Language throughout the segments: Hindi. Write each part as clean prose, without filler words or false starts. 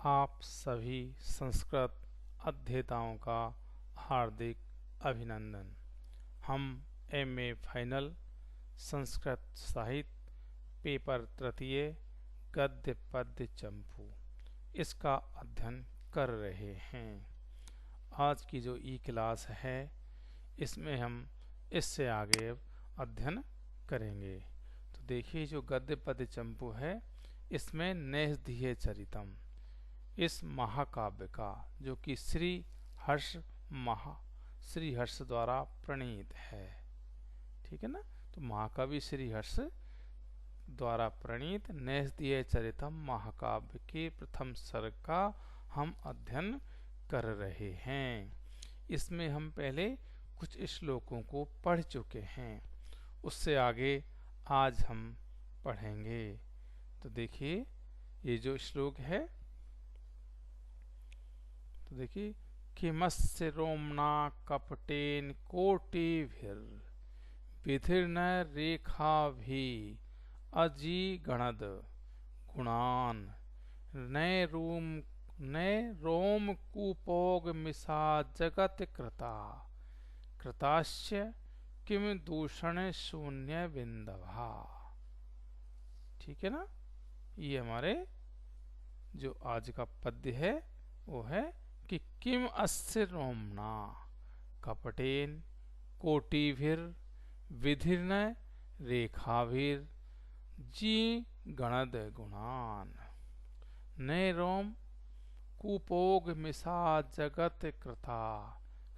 आप सभी संस्कृत अध्येताओं का हार्दिक अभिनंदन। हम एमए फाइनल संस्कृत साहित्य पेपर तृतीय गद्य पद्य चंपू इसका अध्ययन कर रहे हैं। आज की जो ई क्लास है इसमें हम इससे आगे अध्ययन करेंगे। तो देखिए, जो गद्य पद्य चंपू है इसमें नैषधीय चरितम, इस महाकाव्य का जो कि श्री हर्ष द्वारा प्रणीत है, ठीक है ना। तो महाकवि श्री हर्ष द्वारा प्रणीत नैषधीय चरितम महाकाव्य के प्रथम सर्ग का हम अध्ययन कर रहे हैं। इसमें हम पहले कुछ श्लोकों को पढ़ चुके हैं, उससे आगे आज हम पढ़ेंगे। तो देखिए, ये जो श्लोक है, तो देखिए, किमस्य रोमना कपटेन कोटिभिर विधिर्न रेखाभि अजिगणद गुणान नय रोम कूपोग मिसा जगत कृतास्य किम दूषण शून्य विंदभा। ठीक है ना। ये हमारे जो आज का पद्य है वो है कि किम अस्य रोमना कपटेन कोटिभिर विधिर्न रेखाभिर जी गणद गुणान नय रोम कूपोग मिसा जगत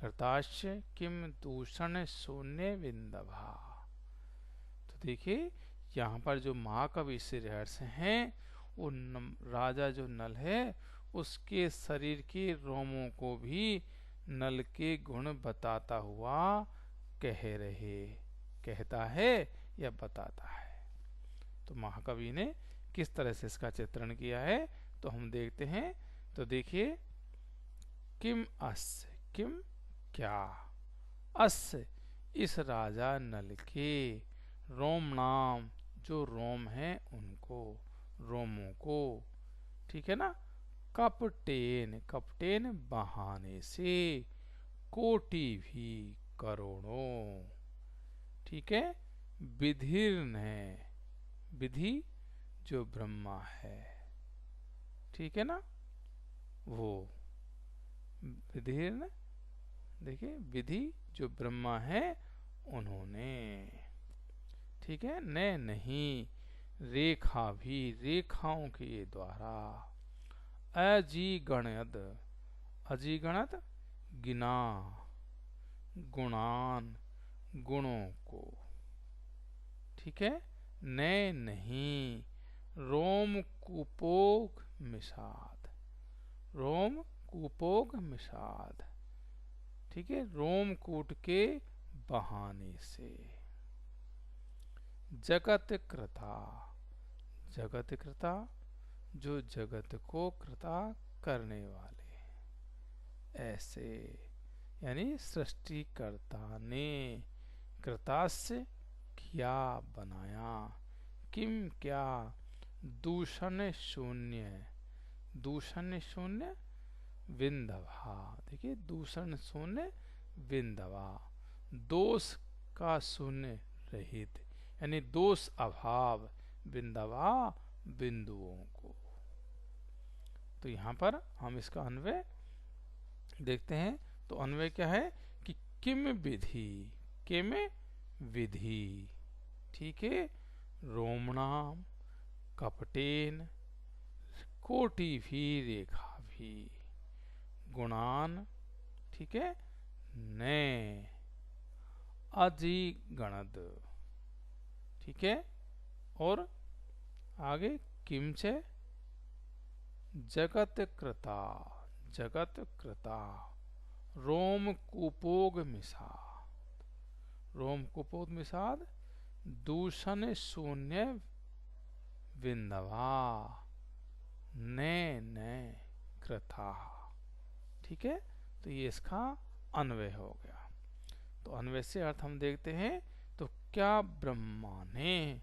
कृताश्य किम दूषण शून्य विंदभा। तो देखिए, यहाँ पर जो महाकवि श्री हर्ष हैं वो राजा जो नल है उसके शरीर के रोमों को भी नल के गुण बताता हुआ कहता है या बताता है। तो महाकवि ने किस तरह से इसका चित्रण किया है तो हम देखते हैं। तो देखिए, किम अस्य, किम क्या, अस्य इस राजा नल के, रोम नाम जो रोम है उनको, रोमों को, ठीक है ना, कपटेन, कपटेन बहाने से, कोटि भी करोड़ों, ठीक है, विधिर्न है, विधि जो ब्रह्मा है, ठीक है ना, वो विधिर्न, देखिए विधि जो ब्रह्मा है उन्होंने, ठीक है, न नहीं रेखा भी, रेखाओं के द्वारा, अजिगणद, अजिगणत गिना, गुणान गुणों को, ठीक है, न नहीं रोम कूपोग मिषाद, रोम कूपोग मिषाद, ठीक है, रोम कूट के बहाने से, जगत कृता, जगत कृता जो जगत को कृता करने वाले, ऐसे यानी सृष्टिकर्ता ने, कृतास्य क्या बनाया, किम क्या, दूषण शून्य, दूषण शून्य विंदभा, देखिए दूषण शून्य विंदभा, दोष का शून्य रहित यानी दोष अभाव, विंदभा बिंदुओं को। तो यहाँ पर हम इसका अन्वय देखते हैं। तो अन्वय क्या है कि किम विधि, किम विधि, ठीक है, रोमणाम कपटेन कोटि भी रेखा भी गुणान, ठीक है, न अजिगणद, ठीक है, और आगे किमचे जगत कृता, जगत कृता रोम कूपोग मिषाद, रोम कूपोग मिषाद दूषण शून्य विंदभा न कृता, ठीक है। तो ये इसका अन्वय हो गया। तो अन्वय से अर्थ हम देखते हैं। तो क्या ब्रह्मा ने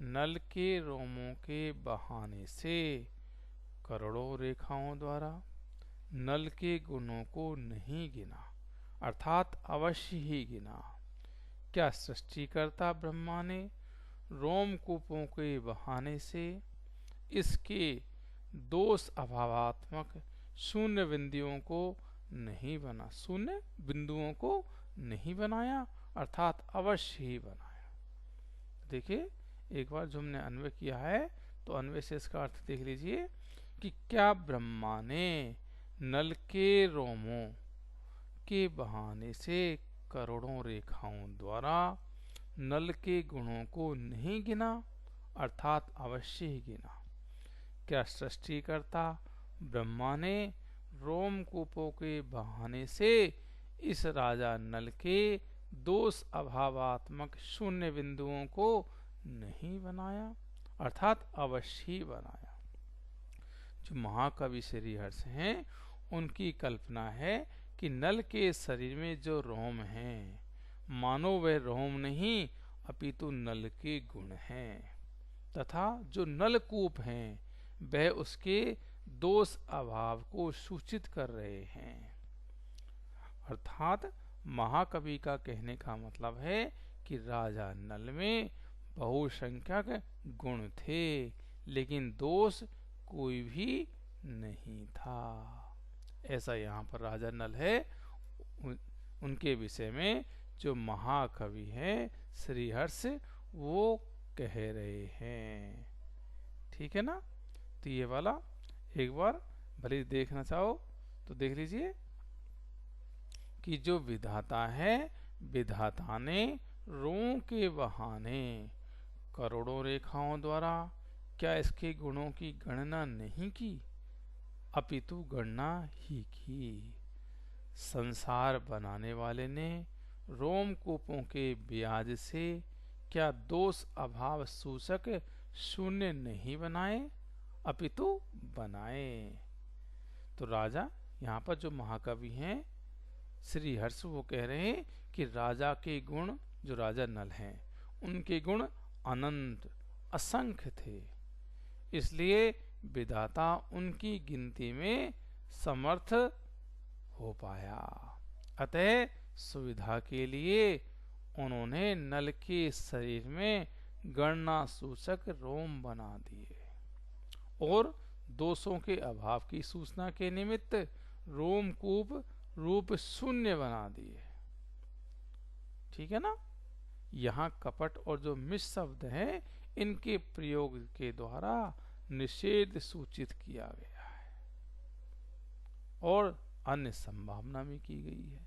नल के रोमों के बहाने से करोड़ों रेखाओं द्वारा नल के गुणों को नहीं गिना, अर्थात अवश्य ही गिना। क्या सृष्टिकर्ता ब्रह्मा ने रोमकूपों के बहाने से इसके दोष अभावात्मक शून्य बिंदुओं को नहीं बनाया, अर्थात अवश्य ही बनाया। देखिए, एक बार जो हमने अन्वय किया है तो अन्वय से इसका अर्थ देख लीजिए कि क्या ब्रह्मा ने नल के रोमों के बहाने से करोड़ों रेखाओं द्वारा नल के गुणों को नहीं गिना, अर्थात अवश्य ही गिना। क्या सृष्टिकर्ता ब्रह्मा ने रोमकूपों के बहाने से इस राजा नल के दोष अभावात्मक शून्य बिंदुओं को नहीं बनाया, अर्थात अवश्य ही बनाया। जो महाकवि श्रीहर्ष हैं उनकी कल्पना है कि नल के शरीर में जो रोम हैं, मानो वह रोम नहीं अपितु नल के गुण हैं, तथा जो नलकूप हैं वह उसके दोष अभाव को सूचित कर रहे हैं। अर्थात महाकवि का कहने का मतलब है कि राजा नल में बहुसंख्यक गुण थे, लेकिन दोष कोई भी नहीं था। ऐसा यहाँ पर राजा नल है उनके विषय में जो महाकवि हैं श्रीहर्ष वो कह रहे हैं। ठीक है ना। तो ये वाला एक बार भले देखना चाहो तो देख लीजिए कि जो विधाता है, विधाता ने रों के बहाने करोड़ों रेखाओं द्वारा क्या इसके गुणों की गणना नहीं की, अपितु गणना ही की। संसार बनाने वाले ने रोमकूपों के ब्याज से क्या दोष अभाव सूचक शून्य नहीं बनाए, अपितु बनाए। तो राजा यहाँ पर जो महाकवि हैं श्रीहर्ष वो कह रहे हैं कि राजा के गुण, जो राजा नल हैं उनके गुण अनंत असंख्य थे, इसलिए विधाता उनकी गिनती में समर्थ हो पाया। अतः सुविधा के लिए उन्होंने नल के शरीर में गणना सूचक रोम बना दिए और दोषों के अभाव की सूचना के निमित्त रोमकूप रूप शून्य बना दिए। ठीक है ना। यहाँ कपट और जो मिश शब्द हैं इनके प्रयोग के द्वारा निषेध सूचित किया गया है और अन्य संभावना भी की गई है।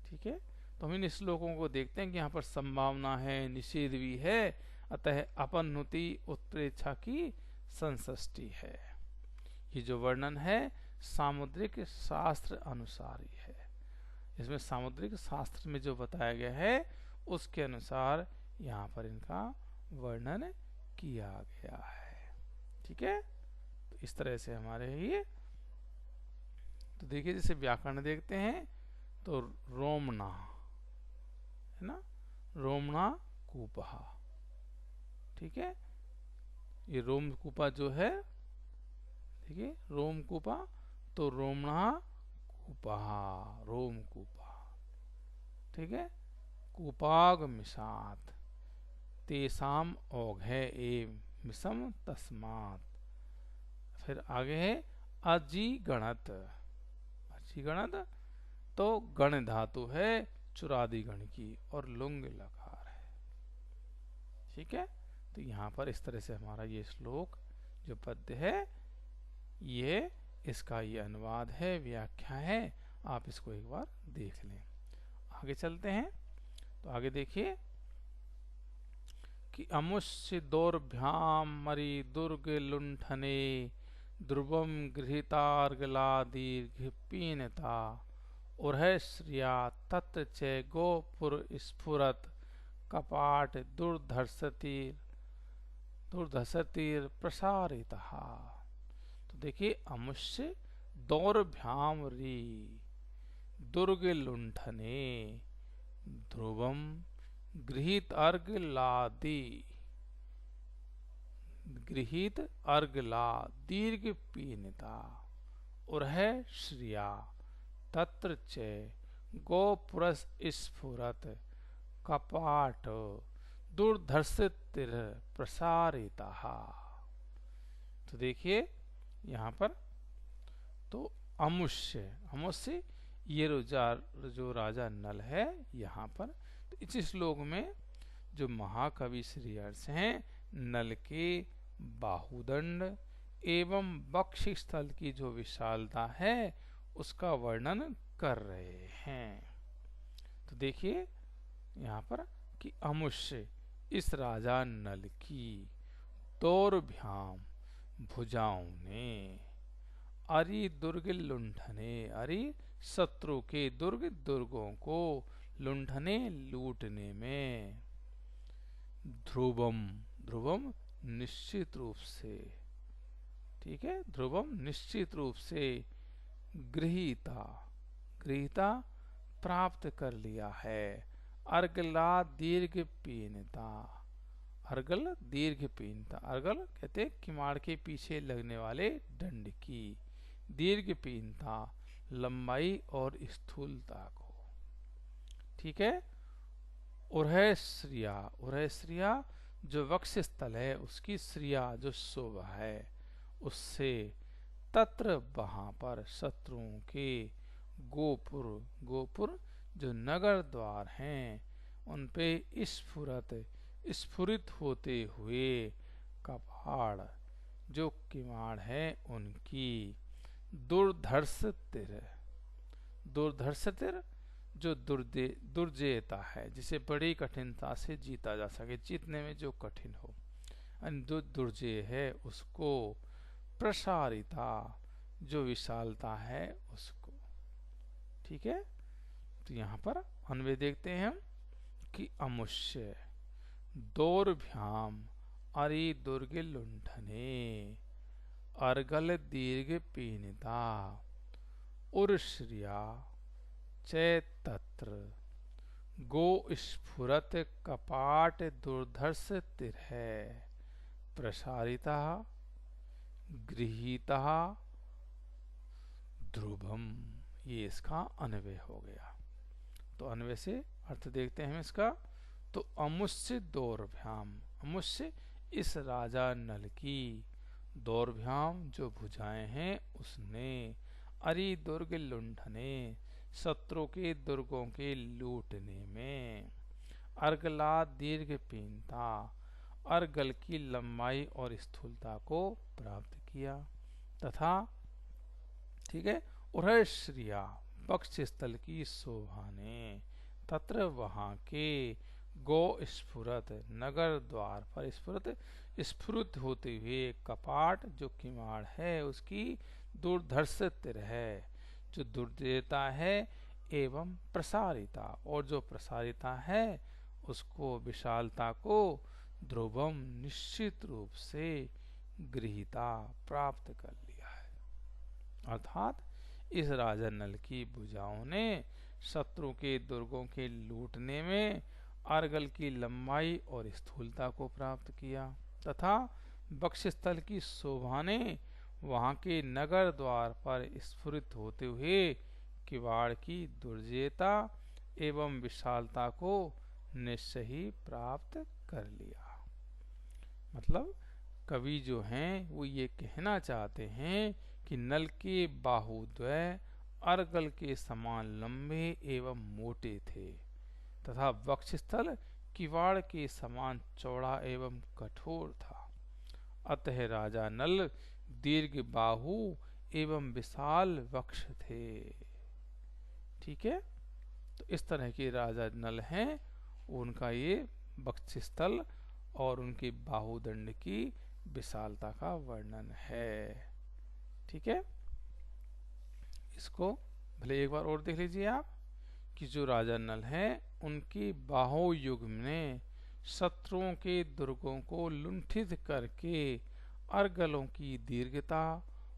ठीक है। तो हम इन श्लोकों को देखते हैं कि यहाँ पर संभावना है, निषेध भी है, अतः अपनुति उत्प्रेक्षा की संसष्टि है। ये जो वर्णन है सामुद्रिक शास्त्र अनुसार ही है। इसमें सामुद्रिक शास्त्र में जो बताया गया है उसके अनुसार यहाँ पर इनका वर्णन किया गया है। ठीक है। तो इस तरह से हमारे ये, तो देखिए जैसे व्याकरण देखते हैं तो रोमना है ना, रोमना कूपहा। ठीक है। ये रोमकूपा जो है, देखिए रोमकूपा, तो रोमना कूपहा, रोमकूपा। ठीक है। कूपाग मिशात तेसाम औघे एव मिसम तस्मात। फिर आगे है अजीगणत। अजीगणत तो गण धातु है चुरादी गण की और लुंग लकार है। ठीक है। तो यहाँ पर इस तरह से हमारा ये श्लोक जो पद्य है ये इसका ये अनुवाद है, व्याख्या है। आप इसको एक बार देख लें। आगे चलते हैं। तो आगे देखिए कि अमुष्य दौर्भ्याम मरी दुर्ग लुंठने ध्रुवम गृहीतार्गला दीर्घपीनता उर्हश्रिया तत्र च गोपुर स्फुरत कपाट दुर्धसतीर प्रसारितः। तो देखिए अमुष्य दौर्भ्याम री दुर्ग लुंठने ध्रुवम गृहीत अर्घ लादी गृहीत अर्गला दीर्घ पीनता उरह श्रिया तत्र च गोपुरस स्फुरत कपाट दुर्धर्षतिर प्रसारिता। तो देखिए यहाँ पर तो अमुष्य ये जो राजा नल है यहाँ पर, तो इस श्लोक में जो महाकवि श्री हर्ष हैं नल के बाहुदंड एवं वक्षस्थल की जो विशालता है उसका वर्णन कर रहे हैं। तो देखिए यहाँ पर कि अमुष्य इस राजा नल की दौर्भ्याम भुजाओं ने अरि दुर्ग लुंठने अरि शत्रु के दुर्गों को लुंठने लूटने में ध्रुवम निश्चित रूप से, ठीक है, ध्रुवम निश्चित रूप से गृहीता प्राप्त कर लिया है। अर्गला दीर्घ पीनता, अर्गल दीर्घ पीनता, अर्गल कहते किमाड़ के पीछे लगने वाले दंड की, दीर्घ पीनता लंबाई और स्थूलता को, ठीक है। उरह श्रिया जो वक्ष स्थल है उसकी श्रिया जो शोभा है उससे तत्र वहां पर शत्रुओं के गोपुर जो नगर द्वार हैं उन पे स्फुरित होते हुए कपाड़ जो किवाड़ है उनकी दुर्धर्ष तिर जो दुर्जेयता है जिसे बड़ी कठिनता से जीता जा सके, जीतने में जो कठिन हो, जो दुर्जेय है उसको, प्रसारिता जो विशालता है उसको, ठीक है। तो यहाँ पर अन्वय देखते हैं हम कि अमुष्य दौर्भ्याम अरि दुर्ग लुंठने अर्गल दीर्घ पीनता उर्श्रिया तत्र गो स्फुरत कपाट दुर्धर्ष तिरह प्रसारिता गृहीता ध्रुवम। ये इसका अन्वय हो गया। तो अन्वय से अर्थ देखते हैं हम इसका। तो अमुष्य दौर्भ्याम, अमुष्य इस राजा नल की, दौर्भ्याम जो भुजाएं हैं उसने, अरि दुर्ग लुंठने शत्रु के दुर्गों के लूटने में, अर्गला दीर्घ पीनता अर्गल की लंबाई और स्थूलता को प्राप्त किया, तथा ठीक है उरह श्रिया पक्ष स्थल की शोभा ने, तत्र वहां के गो स्फुरत नगर द्वार पर स्फुरित होते हुए कपाट जो किवाड़ है उसकी दुर्धर्ष है जो दुर्जयता है, एवं प्रसारिता और जो प्रसारिता है उसको, विशालता को, ध्रुवम निश्चित रूप से गृहीता प्राप्त कर लिया है। अर्थात इस राजा नल की भुजाओं ने शत्रु के दुर्गों के लूटने में अर्गल की लंबाई और स्थूलता को प्राप्त किया, तथा वक्षस्थल की शोभा ने वहां के नगर द्वार पर स्फुरित होते हुए किवाड़ की दुर्जयता एवं विशालता को निश्चय ही प्राप्त कर लिया। मतलब कवि जो हैं वो ये कहना चाहते हैं कि नल के बाहुद्वय अर्गल के समान लंबे एवं मोटे थे, तथा वक्षस्थल किवाड़ के समान चौड़ा एवं कठोर था। अतः राजा नल दीर्घ बाहु एवं विशाल वक्ष थे। ठीक है, तो इस तरह के राजा नल हैं, उनका ये वक्षस्थल और उनके बाहुदंड की विशालता का वर्णन है। ठीक है, इसको भले एक बार और देख लीजिए आप कि जो राजा नल हैं उनकी बाहुयुग में शत्रुओं के दुर्गों को लुंठित करके अर्गलों की दीर्घता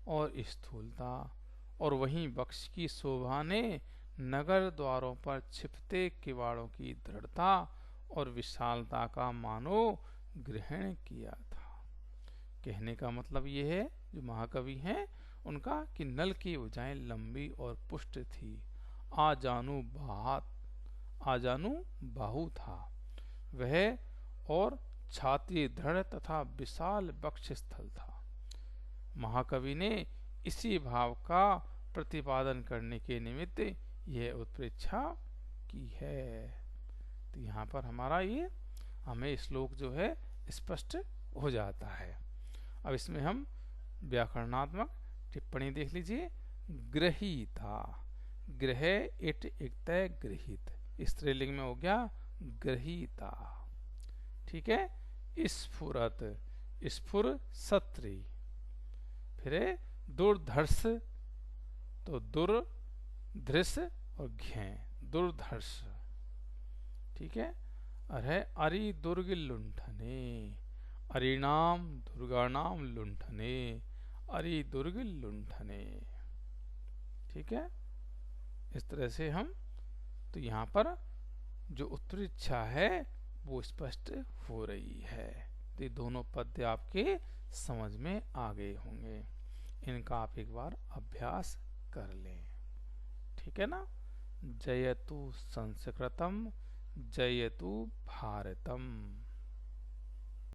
और स्थूलता और वहीं वक्ष की शोभा ने नगर द्वारों पर छिपते किवाड़ों की दृढ़ता और विशालता का मानो ग्रहण किया था। कहने का मतलब ये है जो महाकवि हैं उनका कि नल की भुजाएं लंबी और पुष्ट थी। आजानु बाहु था वह, और छाती दृढ़ तथा विशाल वक्ष स्थल था। महाकवि ने इसी भाव का प्रतिपादन करने के निमित्त यह उत्प्रेक्षा की है। तो यहाँ पर हमारा ये हमें श्लोक जो है स्पष्ट हो जाता है। अब इसमें हम व्याकरणात्मक टिप्पणी देख लीजिए। ग्रहीता, ग्रह इट इक्तय गृहीत, स्त्रीलिंग में हो गया ग्रहीता। ठीक है। स्फुरत, स्फुर सत्री, फिर दुर्धर्ष, तो दुर धृष और घे, दुर्धर्ष। ठीक है। और है अरि दुर्ग लुंठने, अरिणाम दुर्गाणाम लुंठने, अरि दुर्ग लुंठने। ठीक है। इस तरह से हम, तो यहाँ पर जो उत्प्रेक्षा है वो स्पष्ट हो रही है। तो ये दोनों पद्य आपके समझ में आ गए होंगे। इनका आप एक बार अभ्यास कर लें। ठीक है ना। जयतु संस्कृतम, जयतु भारतम।